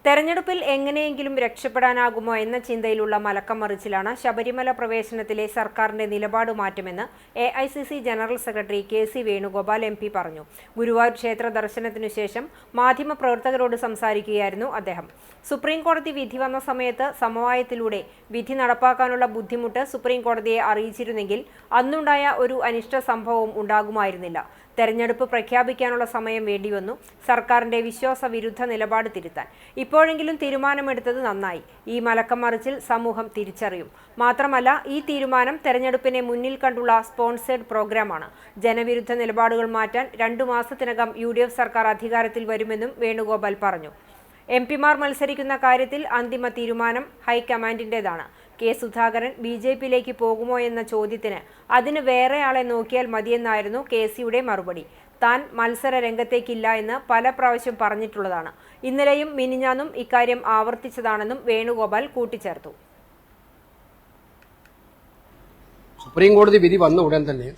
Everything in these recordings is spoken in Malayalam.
തെരഞ്ഞെടുപ്പിൽ എങ്ങനെയെങ്കിലും രക്ഷപ്പെടാനാകുമോ എന്ന ചിന്തയിലുള്ള മലക്കം മറിച്ചിലാണ് ശബരിമല പ്രവേശനത്തിലെ സർക്കാരിന്റെ നിലപാട് മാറ്റുമെന്ന് AICC general secretary KC Venugopal MP പറഞ്ഞു. ഗുരുവായൂർ ക്ഷേത്ര ദർശനത്തിനു ശേഷം മാധ്യമപ്രവർത്തകരോട് സംസാരിക്കുകയായിരുന്നു അദ്ദേഹം. സുപ്രീം കോടതി വിധി വന്ന സമയത്ത് സമവായത്തിലൂടെ വിധി നടപ്പാക്കാനുള്ള ബുദ്ധിമുട്ട് സുപ്രീം കോടതിയെ അറിയിച്ചിരുന്നെങ്കിൽ അന്നുണ്ടായ ഒരു അനിഷ്ട സംഭവവും ഉണ്ടാകുമായിരുന്നില്ല. തെരഞ്ഞെടുപ്പ് പ്രഖ്യാപിക്കാനുള്ള സമയം വേണ്ടിവന്നു സർക്കാരിന്റെ വിശ്വാസവിരുദ്ധ നിലപാട് തിരുത്താൻ. ഇപ്പോഴെങ്കിലും തീരുമാനമെടുത്തത് നന്നായി. ഈ മലക്കം മറിച്ചിൽ സമൂഹം തിരിച്ചറിയും. മാത്രമല്ല, ഈ തീരുമാനം തെരഞ്ഞെടുപ്പിനെ മുന്നിൽ കണ്ടുള്ള സ്പോൺസേഡ് പ്രോഗ്രാമാണ്. ജനവിരുദ്ധ നിലപാടുകൾ മാറ്റാൻ 2 മാസത്തിനകം UDF സർക്കാർ അധികാരത്തിൽ വരുമെന്നും വേണുഗോപാൽ പറഞ്ഞു. MP-മാർ മത്സരിക്കുന്ന കാര്യത്തിൽ അന്തിമ തീരുമാനം ഹൈക്കമാൻഡിന്റേതാണ്. K. സുധാകരൻ BJP-യിലേക്ക് പോകുമോ എന്ന ചോദ്യത്തിന് അതിന് വേറെ ആളെ നോക്കിയാൽ മതിയെന്നായിരുന്നു KC-യുടെ മറുപടി. താൻ മത്സര രംഗത്തേക്കില്ല എന്ന് പല പ്രാവശ്യം പറഞ്ഞിട്ടുള്ളതാണ്. ഇന്നലെയും മിനിഞ്ഞാന്നും ഇക്കാര്യം ആവർത്തിച്ചതാണെന്നും വേണുഗോപാൽ കൂട്ടിച്ചേർത്തു. സുപ്രീം കോടതി വിധി വന്ന ഉടൻ തന്നെ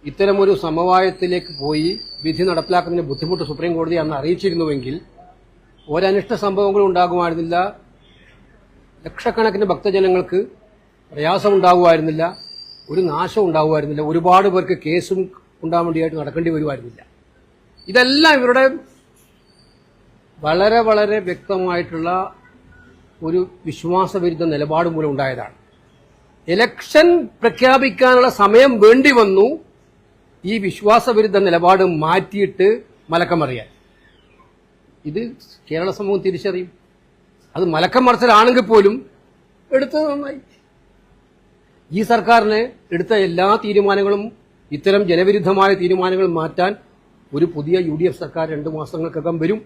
ഇത്തരമൊരു സമവായത്തിലേക്ക് പോയി വിധി നടപ്പിലാക്കുന്നതിന് ബുദ്ധിമുട്ട് സുപ്രീം കോടതി അന്ന് അറിയിച്ചിരുന്നുവെങ്കിൽ ഒരനിഷ്ട സംഭവങ്ങളും ഉണ്ടാകുമായിരുന്നില്ല. ലക്ഷക്കണക്കിന് ഭക്തജനങ്ങൾക്ക് പ്രയാസമുണ്ടാകുമായിരുന്നില്ല, ഒരു നാശം ഉണ്ടാകുമായിരുന്നില്ല, ഒരുപാട് പേർക്ക് കേസും ഉണ്ടാകാൻ വേണ്ടിയായിട്ട് നടക്കേണ്ടി വരുമായിരുന്നില്ല. ഇതെല്ലാം ഇവരുടെ വളരെ വളരെ വ്യക്തമായിട്ടുള്ള ഒരു വിശ്വാസവിരുദ്ധ നിലപാട് മൂലം ഉണ്ടായതാണ്. ഇലക്ഷൻ പ്രഖ്യാപിക്കാനുള്ള സമയം വേണ്ടി വന്നു ഈ വിശ്വാസവിരുദ്ധ നിലപാട് മാറ്റിയിട്ട് മലക്കം മറിയാൻ. ഇത് കേരള സമൂഹം തിരിച്ചറിയും. അത് മലക്കം മറിച്ചിലാണെങ്കിൽ പോലും എടുത്തത് നന്നായി. ഈ സർക്കാരിന് എടുത്ത എല്ലാ തീരുമാനങ്ങളും, ഇത്തരം ജനവിരുദ്ധമായ തീരുമാനങ്ങൾ മാറ്റാൻ ഒരു പുതിയ UDF സർക്കാർ 2 മാസങ്ങൾക്കകം വരും.